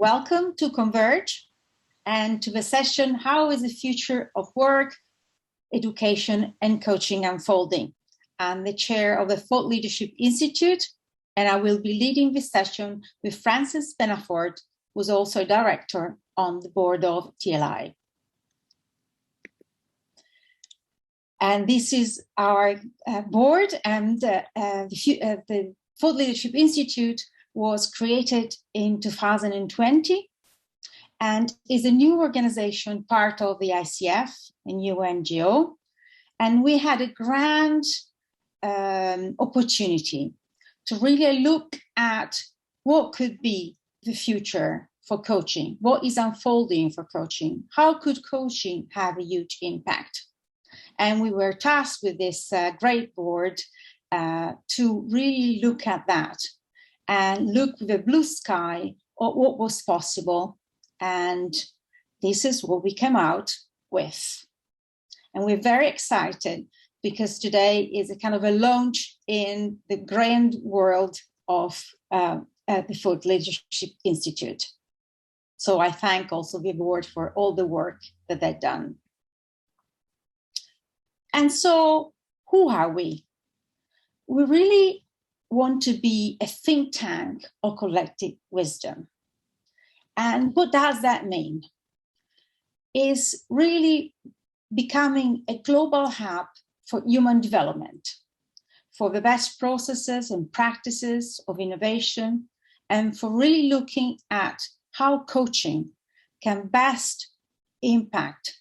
Welcome to Converge and to the session, How is the Future of Work, Education and Coaching Unfolding? I'm the chair of the Thought Leadership Institute, and I will be leading this session with Francis Penafort, who's also director on the board of TLI. And this is our board, and the Thought Leadership Institute was created in 2020 and is a new organization, part of the ICF, a new NGO. And we had a grand opportunity to really look at what could be the future for coaching, what is unfolding for coaching, how could coaching have a huge impact? And we were tasked with this great board to really look at that and look with a blue sky at what was possible. And this is what we came out with. And we're very excited because today is a kind of a launch in the grand world of the Thought Leadership Institute. So I thank also the board for all the work that they've done. And so who are we? We really want to be a think tank of collective wisdom. And what does that mean? Is really becoming a global hub for human development, for the best processes and practices of innovation, and for really looking at how coaching can best impact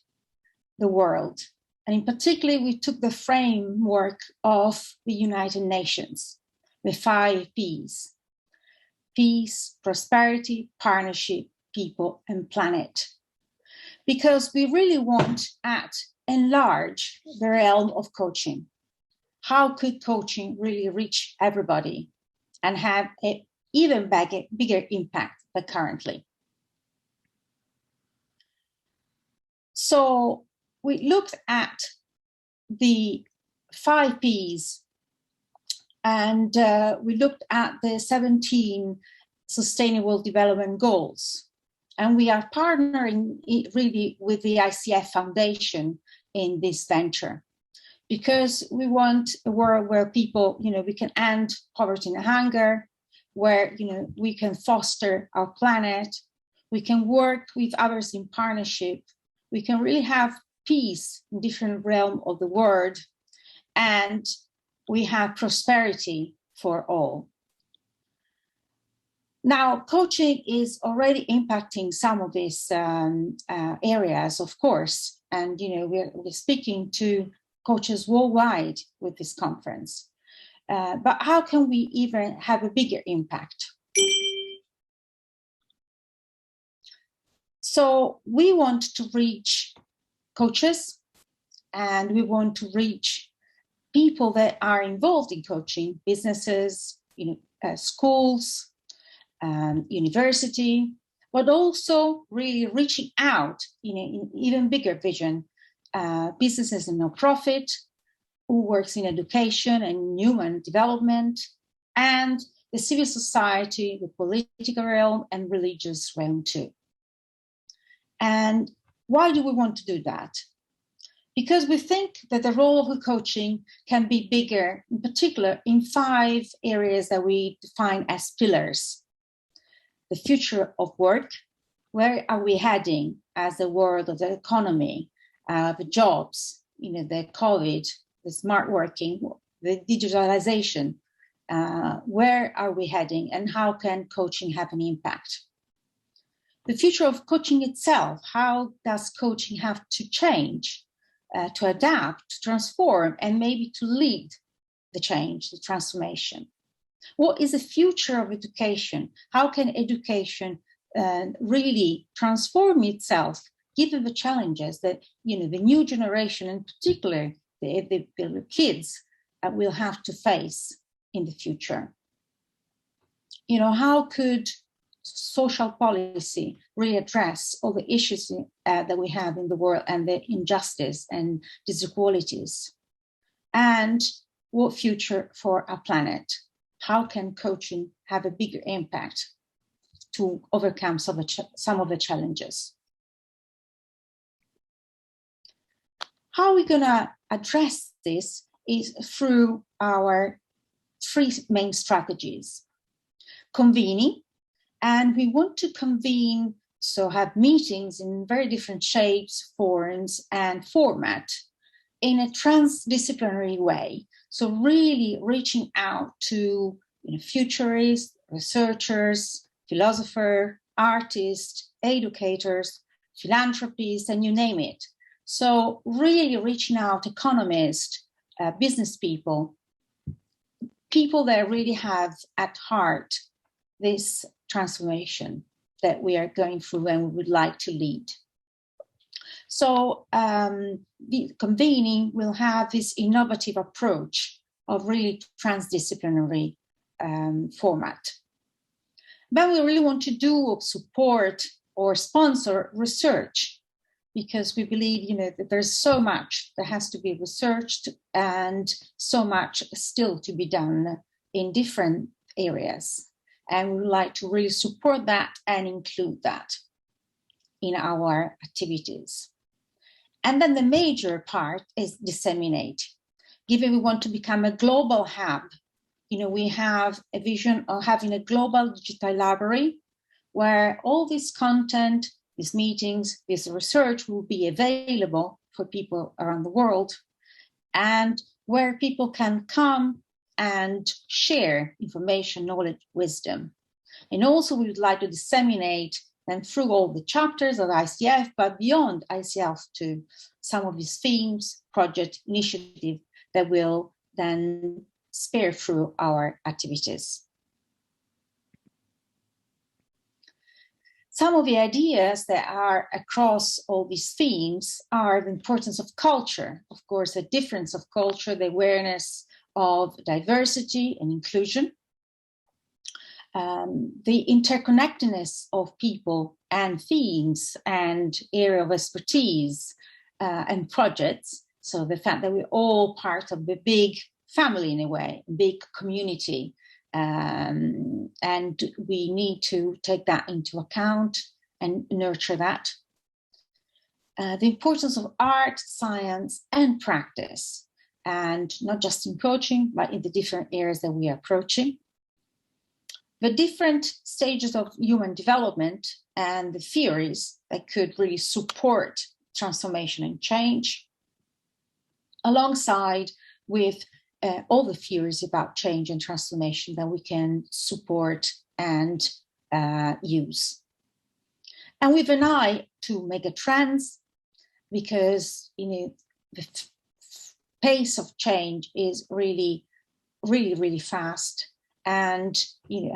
the world. And in particular, we took the framework of the United Nations, the 5 Ps: peace, prosperity, partnership, people, and planet. Because we really want to enlarge the realm of coaching. How could coaching really reach everybody and have an even bigger impact than currently? So we looked at the 5 Ps and we looked at the 17 Sustainable Development Goals. And we are partnering really with the ICF Foundation in this venture because we want a world where people, we can end poverty and hunger, where, we can foster our planet, we can work with others in partnership, we can really have peace in different realms of the world, and we have prosperity for all. Now, coaching is already impacting some of these areas, of course, and we're speaking to coaches worldwide with this conference. But how can we even have a bigger impact? So we want to reach coaches, and we want to reach people that are involved in coaching, businesses, schools, university, but also really reaching out in an even bigger vision, businesses and non-profit who works in education and human development, and the civil society, the political realm, and religious realm too. And why do we want to do that? Because we think that the role of the coaching can be bigger, in particular in 5 areas that we define as pillars. The future of work, where are we heading as the world of the economy, the jobs, the COVID, the smart working, the digitalization, where are we heading and how can coaching have an impact? The future of coaching itself, how does coaching have to change, to adapt, to transform, and maybe to lead the change, the transformation? What is the future of education? How can education really transform itself, given the challenges that the new generation, in particular the kids, will have to face in the future? How could social policy really address all the issues that we have in the world and the injustice and disequalities? And what future for our planet? How can coaching have a bigger impact? to overcome some of the challenges. How are we going to address this is through our three main strategies. Convening, and we want to convene, so have meetings in very different shapes, forms, and format in a transdisciplinary way. So really reaching out to futurists, researchers, philosophers, artists, educators, philanthropists, and you name it. So really reaching out economists, business people that really have at heart this transformation that we are going through and we would like to lead. So the convening will have this innovative approach of really transdisciplinary format. Then we really want to do or support or sponsor research, because we believe that there's so much that has to be researched and so much still to be done in different areas. And we would like to really support that and include that in our activities. And then the major part is disseminate. Given we want to become a global hub, we have a vision of having a global digital library where all this content, these meetings, this research will be available for people around the world, and where people can come and share information, knowledge, wisdom. And also we would like to disseminate them through all the chapters of ICF, but beyond ICF to some of these themes, project initiatives that will then spear through our activities. Some of the ideas that are across all these themes are the importance of culture, of course, the difference of culture, the awareness of diversity and inclusion, the interconnectedness of people and themes and area of expertise and projects. So the fact that we're all part of the big family in a way, big community, and we need to take that into account and nurture that. The importance of art, science, and practice, and not just in coaching, but in the different areas that we are approaching. The different stages of human development and the theories that could really support transformation and change, alongside with all the theories about change and transformation that we can support and use. And with an eye to mega trends, because the pace of change is really, really, really fast. And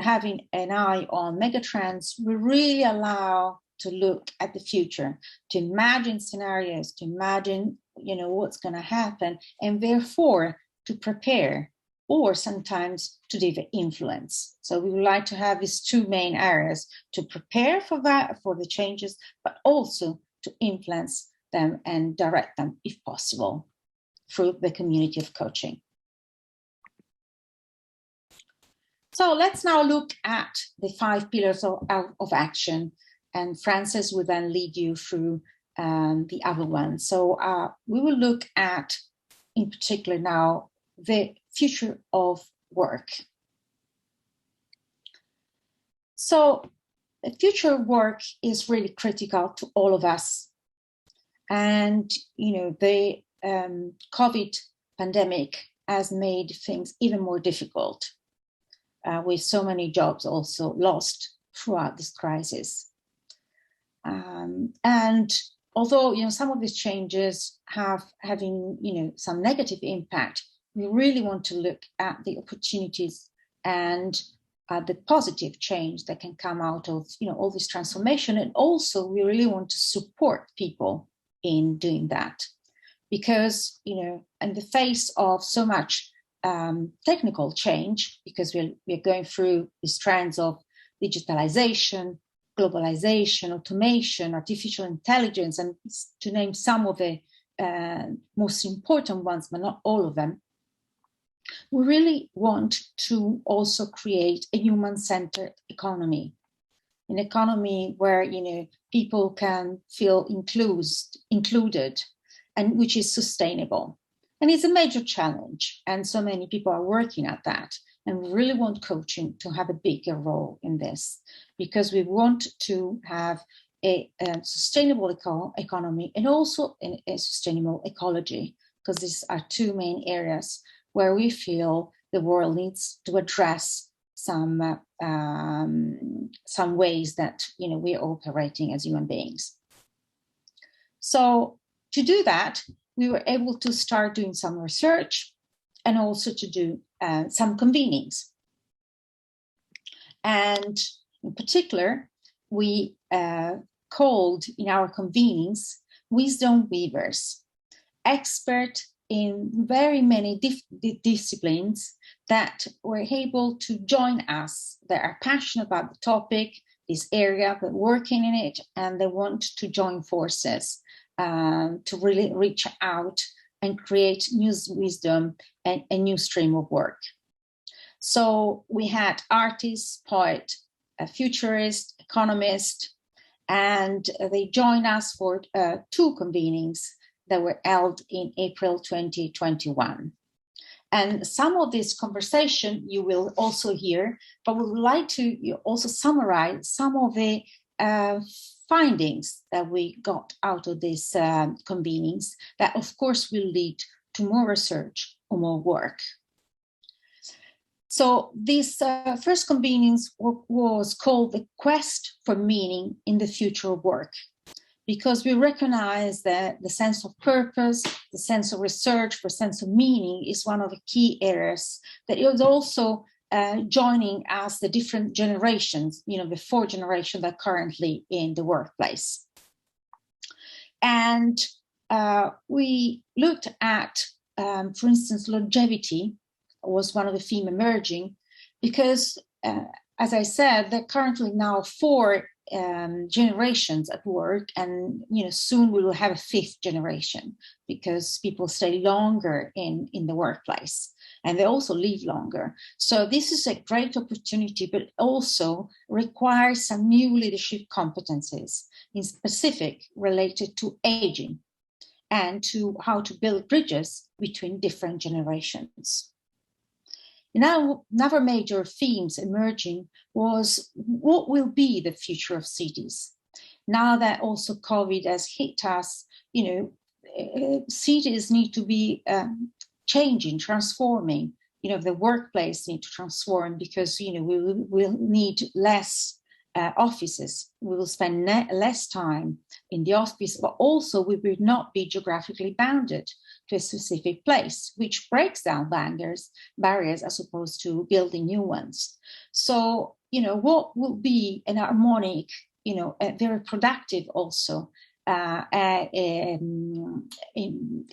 having an eye on megatrends will really allow to look at the future, to imagine scenarios, to imagine what's going to happen, and therefore to prepare, or sometimes to deliver influence. So we would like to have these two main areas: to prepare for that, for the changes, but also to influence them and direct them, if possible, through the community of coaching. So let's now look at the 5 pillars of action, and Frances will then lead you through the other ones. So we will look at, in particular now, the future of work. So the future of work is really critical to all of us. And, the COVID pandemic has made things even more difficult, with so many jobs also lost throughout this crisis. And although, some of these changes having some negative impact, we really want to look at the opportunities and the positive change that can come out of, all this transformation. And also we really want to support people in doing that, because, in the face of so much technical change, because we're going through these trends of digitalization, globalization, automation, artificial intelligence, and to name some of the most important ones, but not all of them. We really want to also create a human-centered economy. an economy where, people can feel included, and which is sustainable. And it's a major challenge. And so many people are working at that. And we really want coaching to have a bigger role in this, because we want to have a sustainable economy and also a sustainable ecology, because these are two main areas where we feel the world needs to address some ways that we are operating as human beings. So to do that, we were able to start doing some research and also to do some convenings. And in particular, we called in our convenings wisdom weavers, expert in very many disciplines that were able to join us, that are passionate about the topic, this area, they're working in it, and they want to join forces to really reach out and create new wisdom and a new stream of work. So we had artists, poet, a futurist, economist, and they joined us for 2 convenings that were held in April 2021. And some of this conversation you will also hear, but we would like to also summarize some of the findings that we got out of these convenings that, of course, will lead to more research or more work. So this first convenings was called the Quest for Meaning in the Future of Work, because we recognize that the sense of purpose, the sense of research for sense of meaning is one of the key areas that is also joining us, the different generations, the 4 generations that are currently in the workplace. And we looked at, for instance, longevity was one of the themes emerging, because, as I said, there are currently now 4 generations at work, and soon we will have a 5th generation, because people stay longer in the workplace and they also live longer. So this is a great opportunity, but also requires some new leadership competencies in specific related to aging and to how to build bridges between different generations. Now, another major themes emerging was what will be the future of cities. Now that also COVID has hit us, cities need to be changing, transforming. The workplace need to transform, because we will need less offices. We will spend less time in the office, but also we will not be geographically bounded to a specific place, which breaks down barriers as opposed to building new ones. So, what will be an harmonic, a very productive also in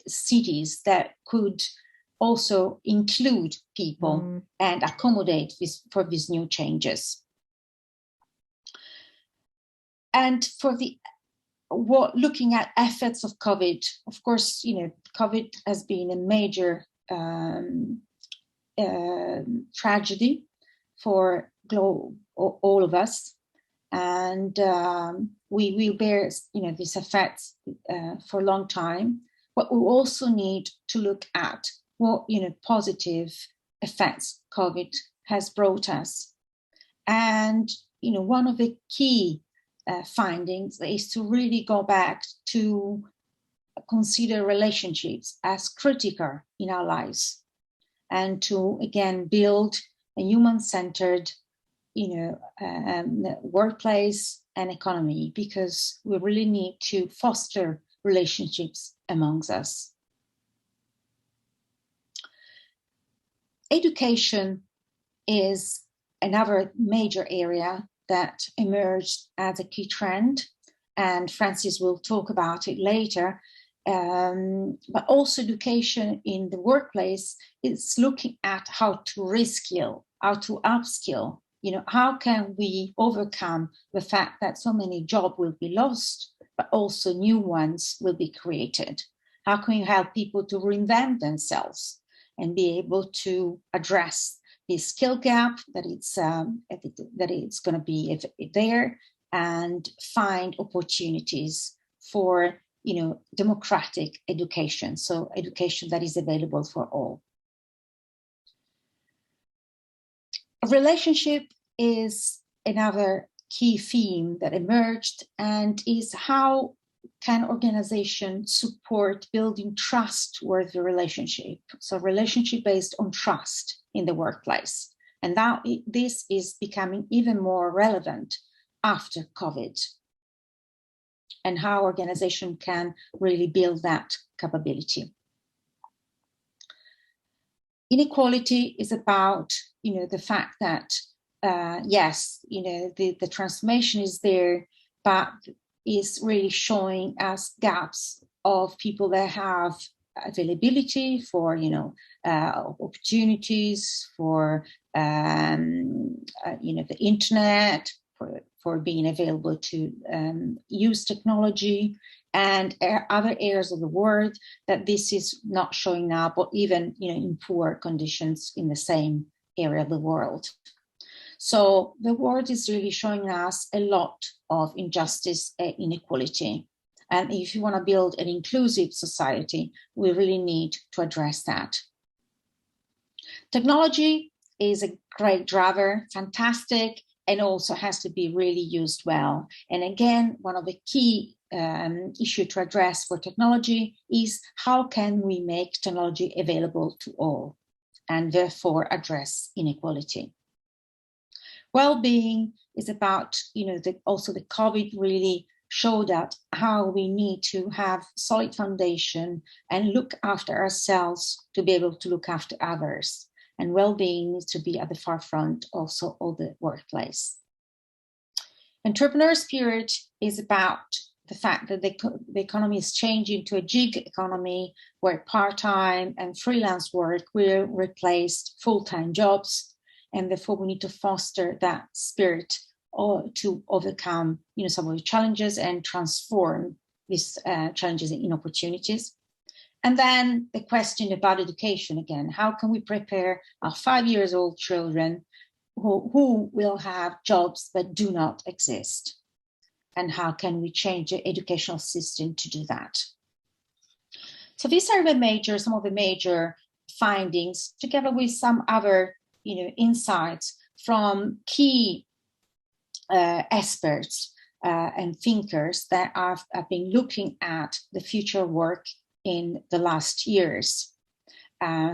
cities that could also include people and accommodate for these new changes. And for looking at effects of COVID, of course, COVID has been a major tragedy for all of us, and we will bear, these effects for a long time. But we also need to look at what positive effects COVID has brought us, and one of the key findings is to really go back to consider relationships as critical in our lives, and to again build a human-centered workplace and economy, because we really need to foster relationships amongst us. Education is another major area that emerged as a key trend, and Francis will talk about it later. But also education in the workplace is looking at how to reskill, how to upskill. How can we overcome the fact that so many jobs will be lost, but also new ones will be created? How can you help people to reinvent themselves and be able to address the skill gap that it's going to be there, and find opportunities for, democratic education, so education that is available for all. Relationship is another key theme that emerged, and is how can organizations support building trustworthy relationship, so relationship based on trust in the workplace. And now this is becoming even more relevant after COVID, and how organization can really build that capability. Inequality is about, the fact that, yes, the transformation is there, but is really showing us gaps of people that have availability for, opportunities for, the internet, for being available to use technology, and other areas of the world that this is not showing up, or even, in poor conditions in the same area of the world. So the world is really showing us a lot of injustice and inequality. And if you want to build an inclusive society, we really need to address that. Technology is a great driver, fantastic, and also has to be really used well. And again, one of the key issues to address for technology is how can we make technology available to all, and therefore address inequality. Well-being is about, also the COVID really showed that how we need to have solid foundation and look after ourselves to be able to look after others. And well-being needs to be at the forefront also of the workplace. Entrepreneur spirit is about the fact that the economy is changing to a gig economy where part-time and freelance work will replace full-time jobs. And therefore we need to foster that spirit to overcome, some of the challenges and transform these challenges in opportunities. And then the question about education again, how can we prepare our 5-year-old children who will have jobs that do not exist? And how can we change the educational system to do that? So these are some of the major findings, together with some other, insights from key experts and thinkers that have been looking at the future work in the last years.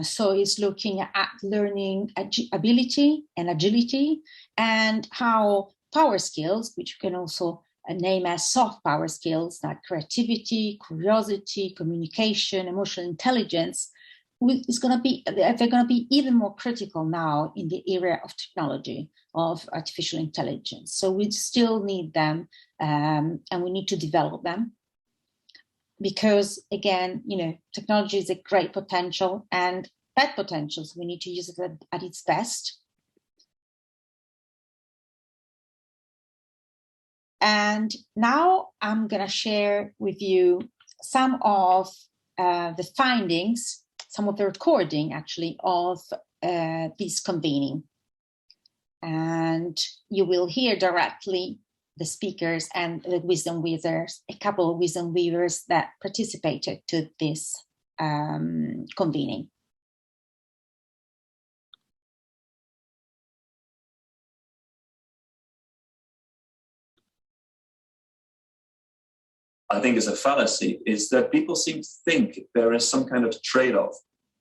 So it's looking at learning ability and agility, and how power skills, which you can also name as soft power skills like creativity, curiosity, communication, emotional intelligence, they're going to be even more critical now in the area of technology, of artificial intelligence. So we still need them, and we need to develop them. Because again, technology is a great potential and bad potential, so we need to use it at its best. And now I'm going to share with you some of the findings, some of the recording actually of this convening. And you will hear directly the speakers and the wisdom weavers, a couple of wisdom weavers that participated to this convening. I think is a fallacy is that people seem to think there is some kind of trade-off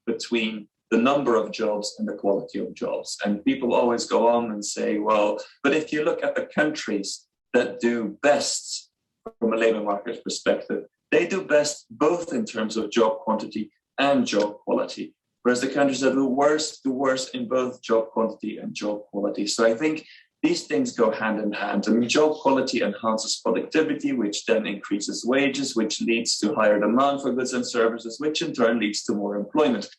between the number of jobs and the quality of jobs. And people always go on and say, well, but if you look at the countries that do best from a labor market perspective, they do best both in terms of job quantity and job quality, whereas the countries that do worse in both job quantity and job quality. So I think these things go hand in hand. I mean, job quality enhances productivity, which then increases wages, which leads to higher demand for goods and services, which in turn leads to more employment.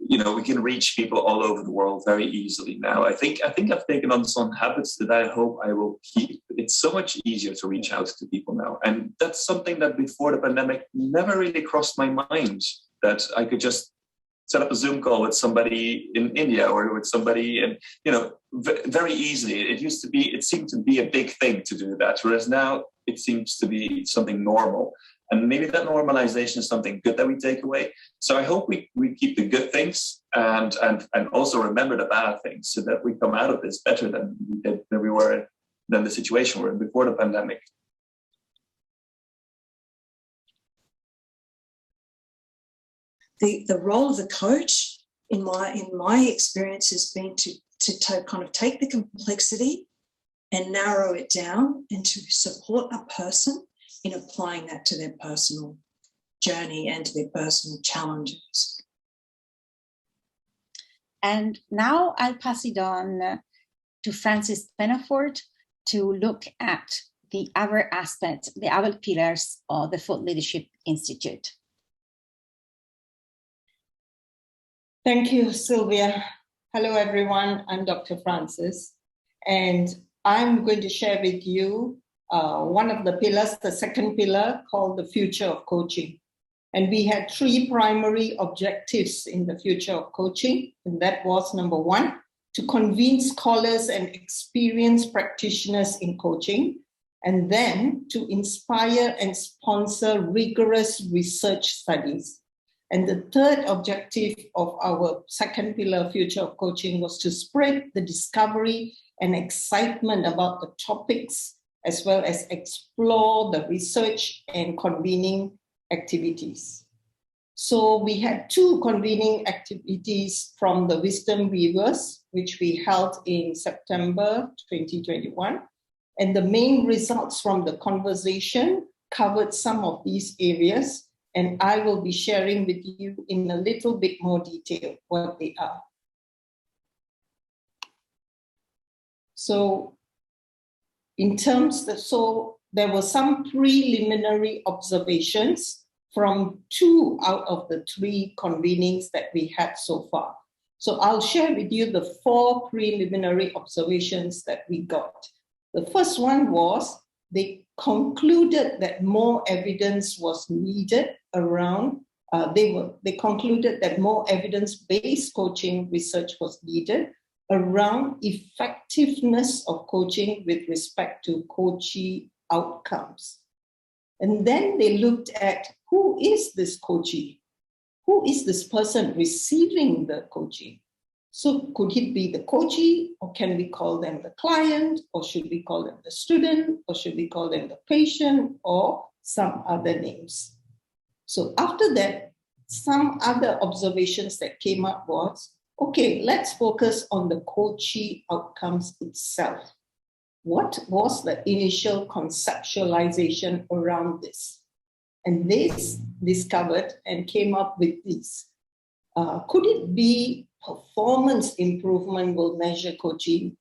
We can reach people all over the world very easily now. I think I've taken on some habits that I hope I will keep. It's so much easier to reach out to people now. And that's something that before the pandemic never really crossed my mind, that I could just set up a Zoom call with somebody in India or with somebody in, very easily. It seemed to be a big thing to do that, whereas now it seems to be something normal. And maybe that normalization is something good that we take away. So I hope we keep the good things and also remember the bad things so that we come out of this better than the situation we were in before the pandemic. The role of the coach in my experience has been to kind of take the complexity and narrow it down and to support a person in applying that to their personal journey and to their personal challenges. And now I'll pass it on to Francis Penafort to look at the other aspects, the other pillars of the Thought Leadership Institute. Thank you, Sylvia. Hello, everyone. I'm Dr. Francis, and I'm going to share with you one of the pillars, the second pillar, called the future of coaching. And we had 3 primary objectives in the future of coaching. And that was, number 1, to convene scholars and experienced practitioners in coaching, and then to inspire and sponsor rigorous research studies. And the third objective of our second pillar, future of coaching, was to spread the discovery and excitement about the topics, as well as explore the research and convening activities. So we had 2 convening activities from the Wisdom Weavers, which we held in September 2021. And the main results from the conversation covered some of these areas, and I will be sharing with you in a little bit more detail what they are. So there were some preliminary observations from 2 out of the 3 convenings that we had so far. So I'll share with you the 4 preliminary observations that we got. The first one was they concluded that more evidence was needed around, they concluded that more evidence-based coaching research was needed around effectiveness of coaching with respect to coachee outcomes. And then they looked at who is this coachee? Who is this person receiving the coaching? So could it be the coachee, or can we call them the client, or should we call them the student, or should we call them the patient, or some other names? So after that, some other observations that came up was, okay, let's focus on the coachee outcomes itself. What was the initial conceptualization around this? And they discovered and came up with this. Could it be performance improvement will measure coachee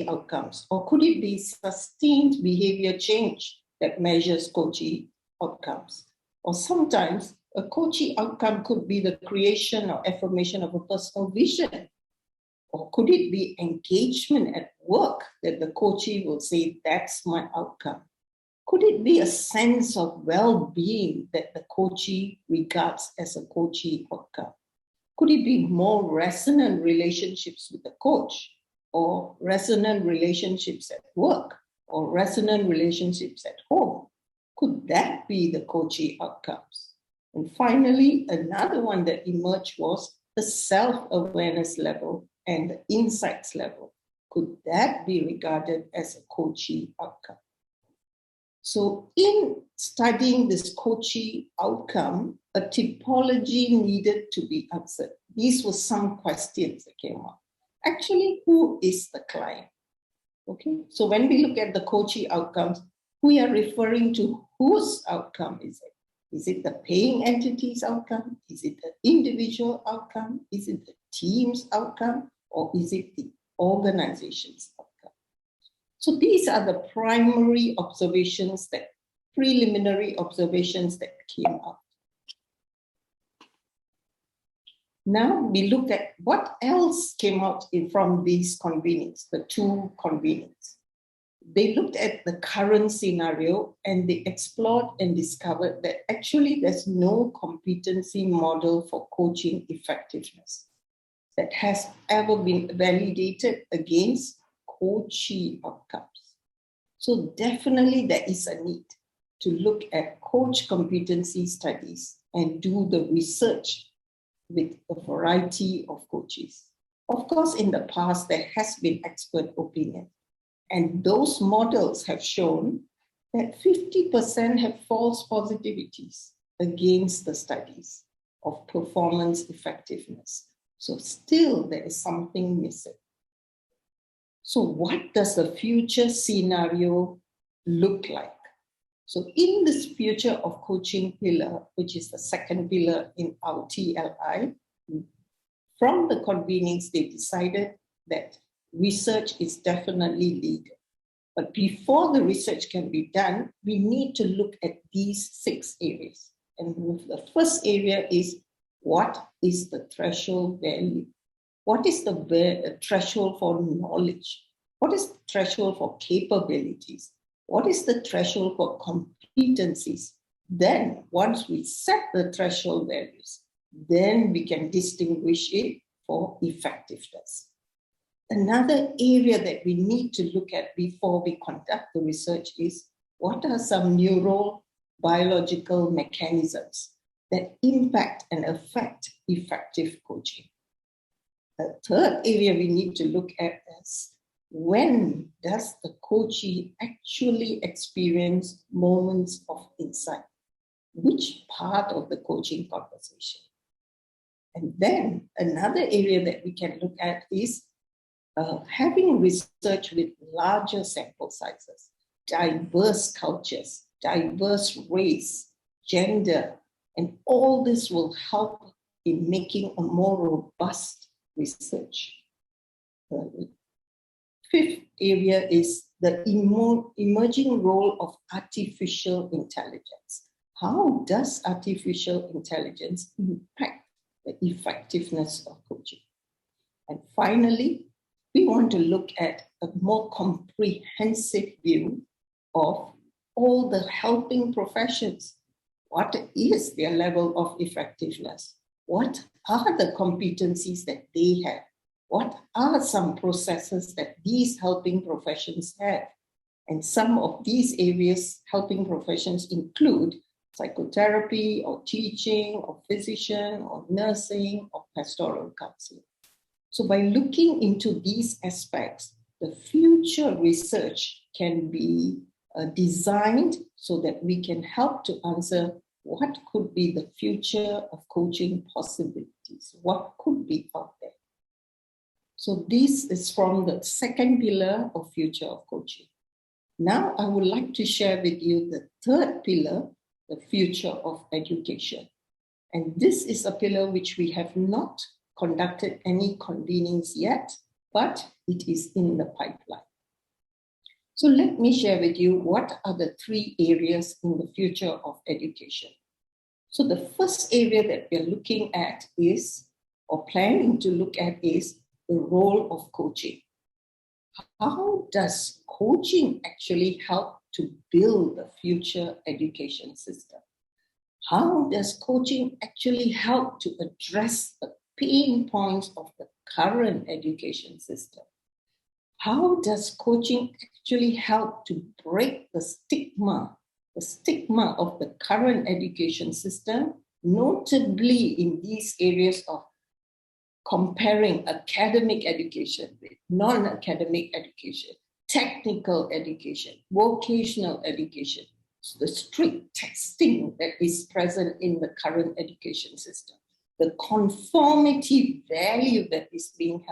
outcomes? Or could it be sustained behavior change that measures coachee outcomes? Or sometimes a coachee outcome could be the creation or affirmation of a personal vision. Or could it be engagement at work that the coachee will say, that's my outcome? Could it be a sense of well-being that the coachee regards as a coachee outcome? Could it be more resonant relationships with the coach, or resonant relationships at work, or resonant relationships at home? Could that be the coachee outcomes? And finally, another one that emerged was the self-awareness level and the insights level. Could that be regarded as a coachee outcome? So in studying this coachee outcome, a typology needed to be answered. These were some questions that came up. Actually, who is the client? Okay, so when we look at the coachee outcomes, we are referring to whose outcome is it? Is it the paying entity's outcome? Is it the individual outcome? Is it the team's outcome? Or is it the organization's outcome? So these are the primary observations, preliminary observations that came up. Now we look at what else came out from these convenings, the 2 convenings. they looked at the current scenario and they explored and discovered that actually there's no competency model for coaching effectiveness that has ever been validated against coachee outcomes. So definitely there is a need to look at coach competency studies and do the research with a variety of coaches. Of course, in the past, there has been expert opinion, and those models have shown that 50% have false positivities against the studies of performance effectiveness. So still there is something missing. So what does the future scenario look like? So in this future of coaching pillar, which is the second pillar in our TLI, from the convenings, they decided that research is definitely needed. But before the research can be done, we need to look at these 6 areas. And the first area is, what is the threshold value? What is the threshold for knowledge? What is the threshold for capabilities? What is the threshold for competencies? Then, once we set the threshold values, then we can distinguish it for effectiveness. Another area that we need to look at before we conduct the research is, what are some neurobiological mechanisms that impact and affect effective coaching? The third area we need to look at is, when does the coachee actually experience moments of insight? Which part of the coaching conversation? And then another area that we can look at is having research with larger sample sizes, diverse cultures, diverse race, gender, and all this will help in making a more robust research. Fifth area is the emerging role of artificial intelligence. How does artificial intelligence impact the effectiveness of coaching? And finally, we want to look at a more comprehensive view of all the helping professions. What is their level of effectiveness? What are the competencies that they have? What are some processes that these helping professions have? And some of these areas, helping professions include psychotherapy or teaching or physician or nursing or pastoral counseling. So by looking into these aspects, the future research can be designed so that we can help to answer what could be the future of coaching possibilities, what could be out there. So this is from the second pillar of future of coaching. Now I would like to share with you the third pillar, the future of education. And this is a pillar which we have not conducted any convenings yet, but it is in the pipeline. So let me share with you what are the 3 areas in the future of education. So the first area that we're looking at is, or planning to look at, is the role of coaching. How does coaching actually help to build the future education system? How does coaching actually help to address the pain points of the current education system? How does coaching actually help to break the stigma of the current education system, notably in these areas of comparing academic education with non-academic education, technical education, vocational education, so the strict testing that is present in the current education system, the conformity value that is being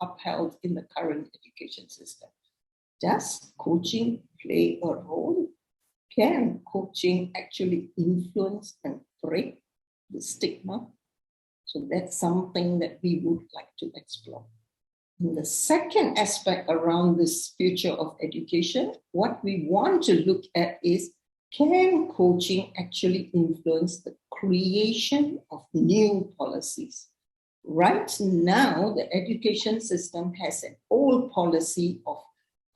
upheld in the current education system. Does coaching play a role? Can coaching actually influence and break the stigma? So that's something that we would like to explore. And the second aspect around this future of education, what we want to look at is, can coaching actually influence the creation of new policies? Right now, the education system has an old policy of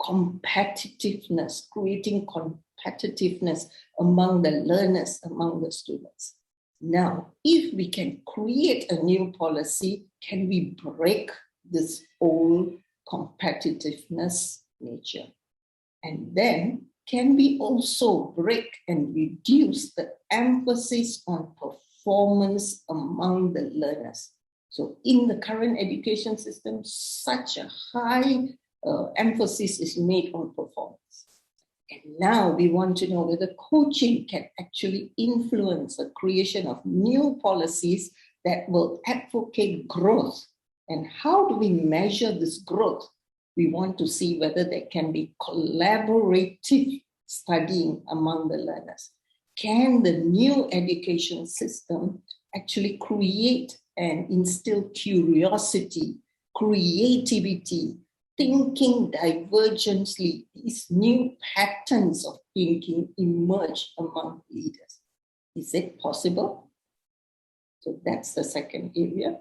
competitiveness, creating competitiveness among the learners, among the students. Now, if we can create a new policy, can we break this old competitiveness nature? And then, can we also break and reduce the emphasis on performance among the learners? So in the current education system, such a high emphasis is made on performance. And now we want to know whether coaching can actually influence the creation of new policies that will advocate growth. And how do we measure this growth? We want to see whether there can be collaborative studying among the learners. Can the new education system actually create and instill curiosity, creativity, thinking divergently? These new patterns of thinking emerge among leaders. Is it possible? So that's the second area.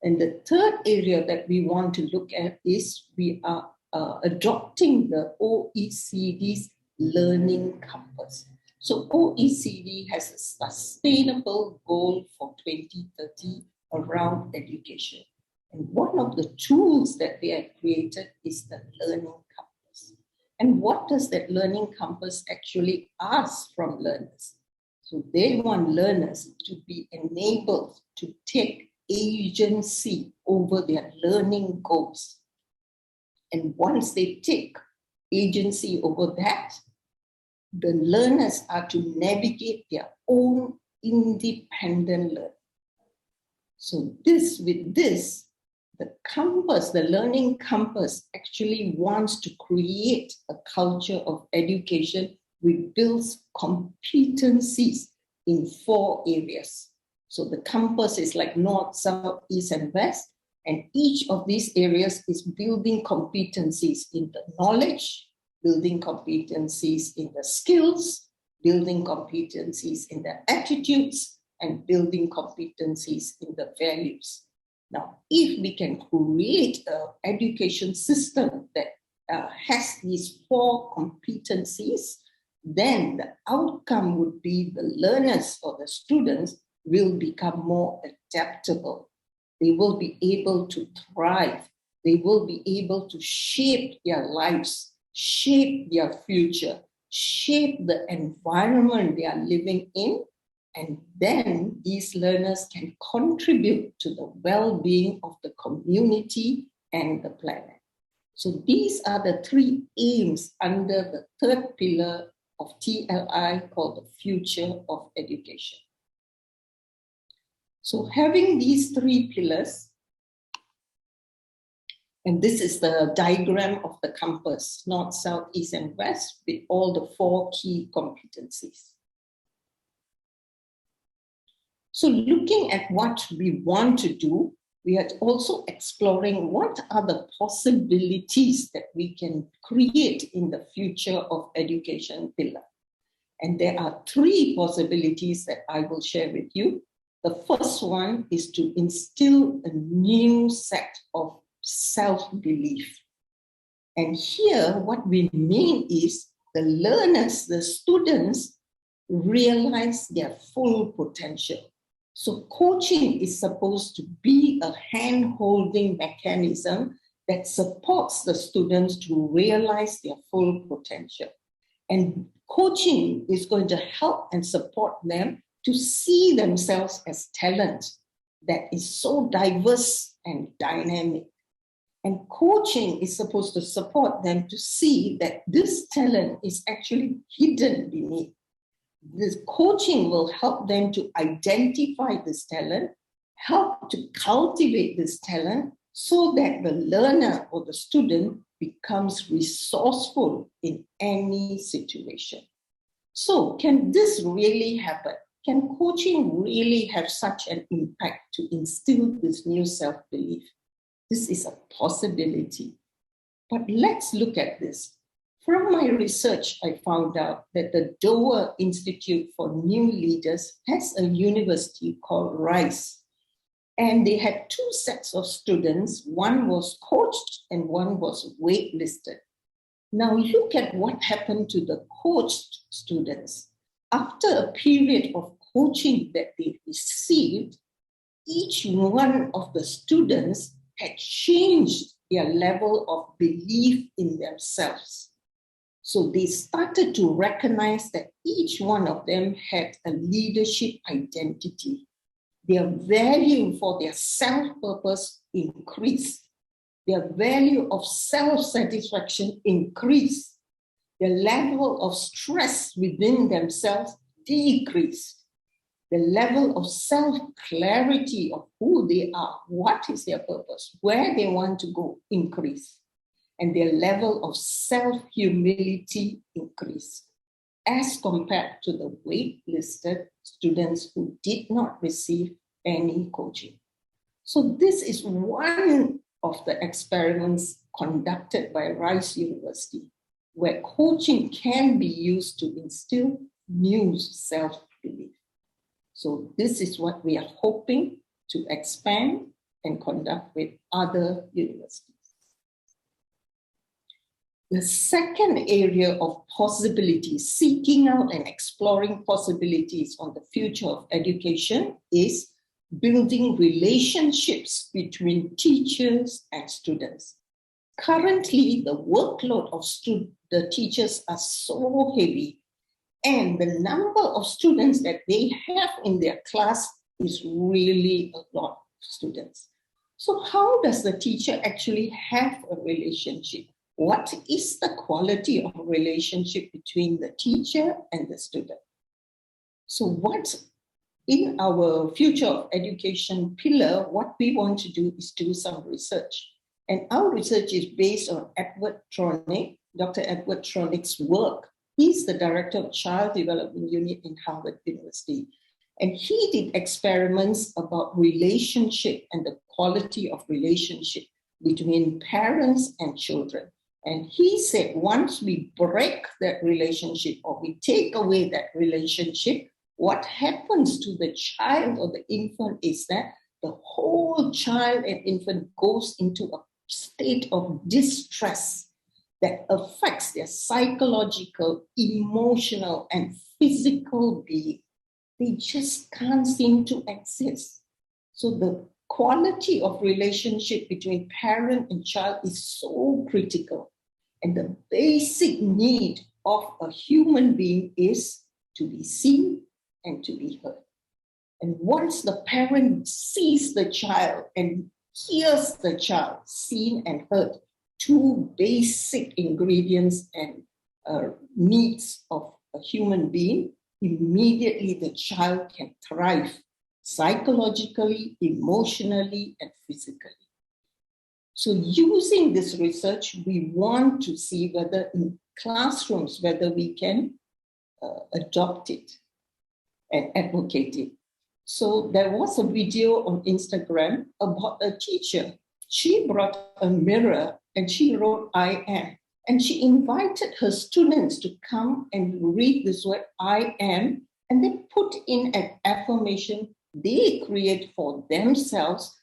And the third area that we want to look at is we are adopting the OECD's Learning Compass. So OECD has a sustainable goal for 2030 around education. And one of the tools that they have created is the Learning Compass. And what does that Learning Compass actually ask from learners? So they want learners to be enabled to take agency over their learning goals. And once they take agency over that, the learners are to navigate their own independent learning. So with this, the compass, the learning compass actually wants to create a culture of education which builds competencies in 4 areas. So the compass is like north, south, east, and west. And each of these areas is building competencies in the knowledge, building competencies in the skills, building competencies in the attitudes, and building competencies in the values. Now, if we can create an education system that has these 4 competencies, then the outcome would be the learners or the students will become more adaptable. They will be able to thrive. They will be able to shape their lives, shape their future, shape the environment they are living in. And then these learners can contribute to the well-being of the community and the planet. So these are the 3 aims under the 3rd pillar of TLI called the future of education. So having these 3 pillars, and this is the diagram of the compass, north, south, east, and west, with all the 4 key competencies. So looking at what we want to do, we are also exploring what are the possibilities that we can create in the future of education pillar. And there are 3 possibilities that I will share with you. The first one is to instill a new set of self-belief. And here, what we mean is the learners, the students, realize their full potential. So coaching is supposed to be a hand-holding mechanism that supports the students to realize their full potential. And coaching is going to help and support them to see themselves as talent that is so diverse and dynamic. And coaching is supposed to support them to see that this talent is actually hidden beneath. This coaching will help them to identify this talent, help to cultivate this talent so that the learner or the student becomes resourceful in any situation. So can this really happen? Can coaching really have such an impact to instill this new self-belief? This is a possibility. But let's look at this. From my research, I found out that the Dover Institute for New Leaders has a university called RISE. And they had 2 sets of students. One was coached and one was waitlisted. Now look at what happened to the coached students. After a period of coaching that they received, each one of the students had changed their level of belief in themselves. So they started to recognize that each one of them had a leadership identity. Their value for their self-purpose increased. Their value of self-satisfaction increased. The level of stress within themselves decreased. The level of self-clarity of who they are, what is their purpose, where they want to go, increased. And their level of self-humility increased as compared to the waitlisted students who did not receive any coaching. So this is one of the experiments conducted by Rice University, where coaching can be used to instill new self-belief. So this is what we are hoping to expand and conduct with other universities. The second area of possibilities, seeking out and exploring possibilities on the future of education, is building relationships between teachers and students. Currently, the workload of the teachers are so heavy, and the number of students that they have in their class is really a lot of students. So how does the teacher actually have a relationship? What is the quality of a relationship between the teacher and the student? So what in our future of education pillar, what we want to do is do some research. And our research is based on Edward Tronick, Dr. Edward Tronick's work. He's the director of Child Development Unit in Harvard University. And he did experiments about relationship and the quality of relationship between parents and children. And he said, once we break that relationship or we take away that relationship, what happens to the child or the infant is that the whole child and infant goes into a state of distress that affects their psychological, emotional, and physical being. They just can't seem to exist. So the quality of relationship between parent and child is so critical. And the basic need of a human being is to be seen and to be heard. And once the parent sees the child and hears the child, seen and heard, two basic ingredients and needs of a human being, immediately the child can thrive psychologically, emotionally, and physically. So using this research, we want to see whether in classrooms, whether we can adopt it and advocate it. So there was a video on Instagram about a teacher. She brought a mirror and she wrote, "I am." And she invited her students to come and read this word, "I am," and then put in an affirmation they create for themselves.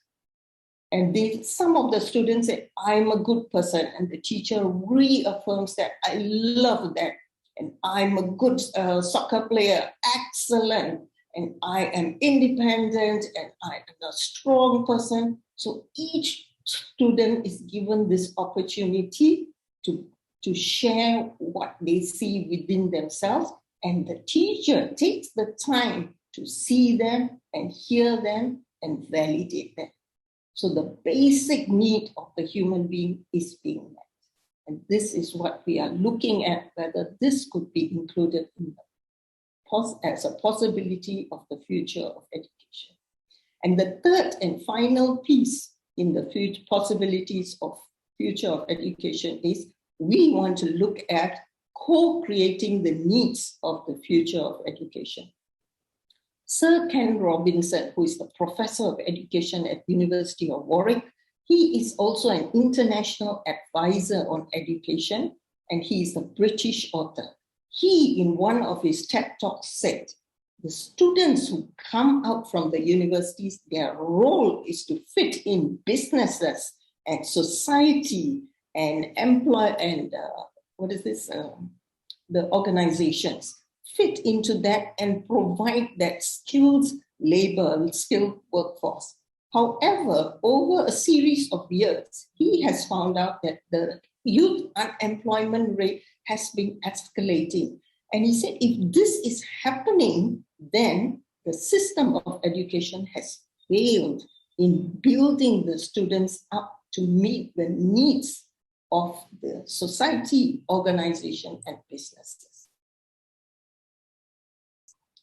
And some of the students said, "I'm a good person." And the teacher reaffirms that, "I love that." And "I'm a good soccer player, excellent. And I am independent and I am a strong person." So each student is given this opportunity to share what they see within themselves. And the teacher takes the time to see them and hear them and validate them. So the basic need of the human being is being met. And this is what we are looking at, whether this could be included in as a possibility of the future of education. And the third and final piece in the future possibilities of future of education is we want to look at co-creating the needs of the future of education. Sir Ken Robinson, who is the professor of education at University of Warwick, he is also an international advisor on education, and he is a British author. He, in one of his TED Talks, said, the students who come out from the universities, their role is to fit in businesses and society and employ and the organizations fit into that and provide that skilled labor, skilled workforce. However, over a series of years, he has found out that the youth unemployment rate has been escalating. And he said, if this is happening, then the system of education has failed in building the students up to meet the needs of the society, organization, and businesses.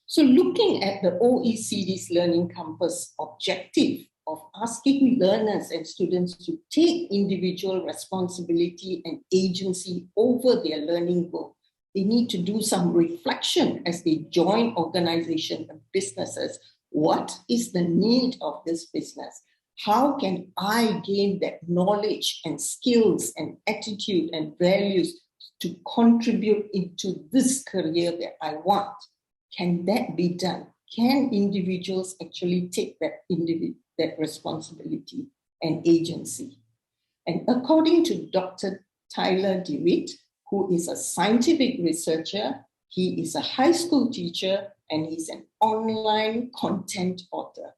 So looking at the OECD's Learning Compass objective of asking learners and students to take individual responsibility and agency over their learning goal, they need to do some reflection as they join organizations and businesses. What is the need of this business? How can I gain that knowledge and skills and attitude and values to contribute into this career that I want? Can that be done? Can individuals actually take that responsibility and agency? And according to Dr. Tyler DeWitt, who is a scientific researcher, he is a high school teacher, and he's an online content author.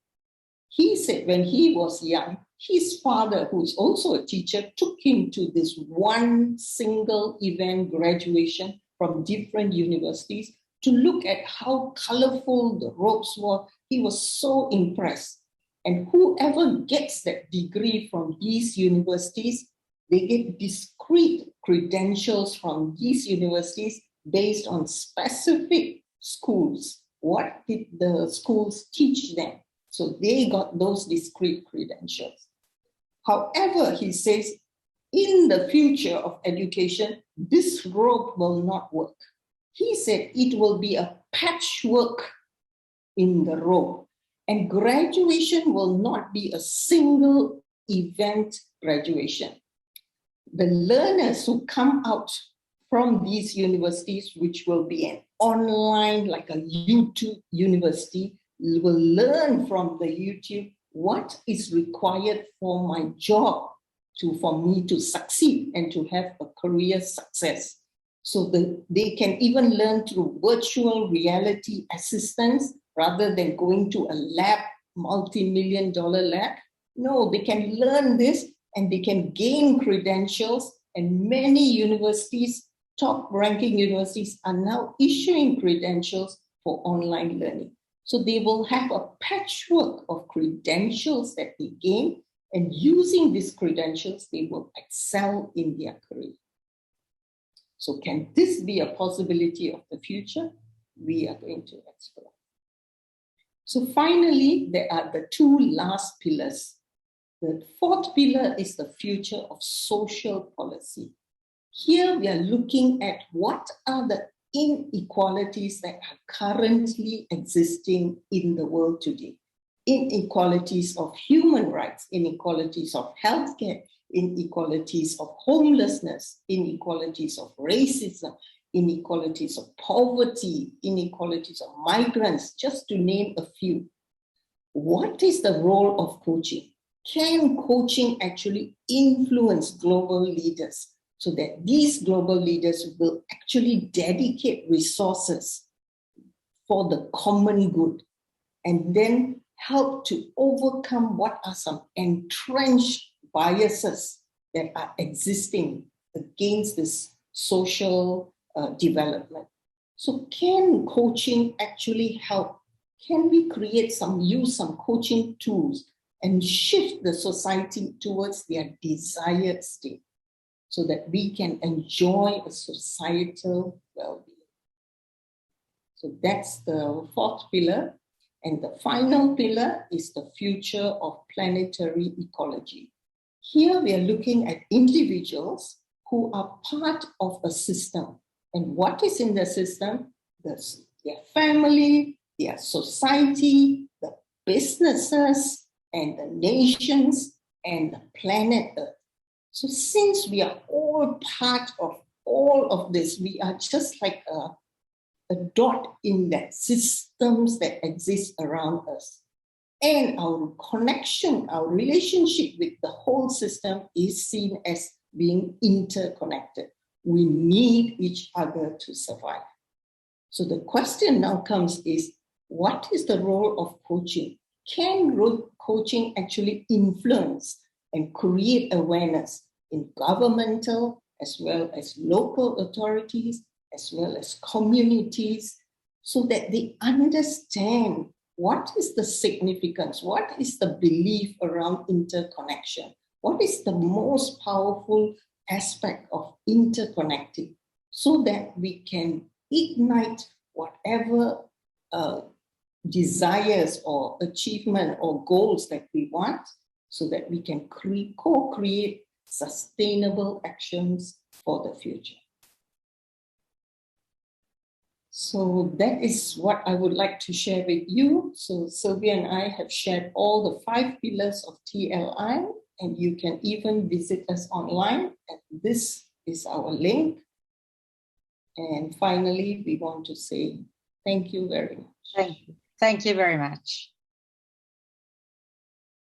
He said when he was young, his father, who is also a teacher, took him to this one single event graduation from different universities to look at how colorful the robes were. He was so impressed. And whoever gets that degree from these universities, they get discrete credentials from these universities based on specific schools. What did the schools teach them? So they got those discrete credentials. However, he says, in the future of education, this robe will not work. He said it will be a patchwork in the robe, and graduation will not be a single event graduation. The learners who come out from these universities, which will be an online, like a YouTube university, will learn from the YouTube what is required for my job, for me to succeed and to have a career success. So they can even learn through virtual reality assistance rather than going to a lab, multi-million-dollar lab. No, they can learn this and they can gain credentials, and many universities, top-ranking universities, are now issuing credentials for online learning. So they will have a patchwork of credentials that they gain, and using these credentials, they will excel in their career. So can this be a possibility of the future? We are going to explore. So finally, there are the two last pillars. The fourth pillar is the future of social policy. Here we are looking at what are the inequalities that are currently existing in the world today. Inequalities of human rights, inequalities of healthcare, inequalities of homelessness, inequalities of racism, inequalities of poverty, inequalities of migrants, just to name a few. What is the role of coaching? Can coaching actually influence global leaders so that these global leaders will actually dedicate resources for the common good and then help to overcome what are some entrenched biases that are existing against this social development? So can coaching actually help? Can we use some coaching tools and shift the society towards their desired state so that we can enjoy a societal well-being? So that's the fourth pillar. And the final pillar is the future of planetary ecology. Here we are looking at individuals who are part of a system. And what is in the system? Their family, their society, the businesses, and the nations, and the planet Earth. So since we are all part of all of this, we are just like a dot in that systems that exist around us. And our connection, our relationship with the whole system is seen as being interconnected. We need each other to survive. So the question now comes is, what is the role of coaching? Can coaching actually influence and create awareness in governmental as well as local authorities, as well as communities, so that they understand what is the significance, what is the belief around interconnection, what is the most powerful aspect of interconnecting, so that we can ignite whatever desires or achievement or goals that we want, so that we can co-create sustainable actions for the future. So that is what I would like to share with you. So Sylvia and I have shared all the 5 pillars of TLI, and you can even visit us online. And this is our link. And finally, we want to say thank you very much. Thank you very much.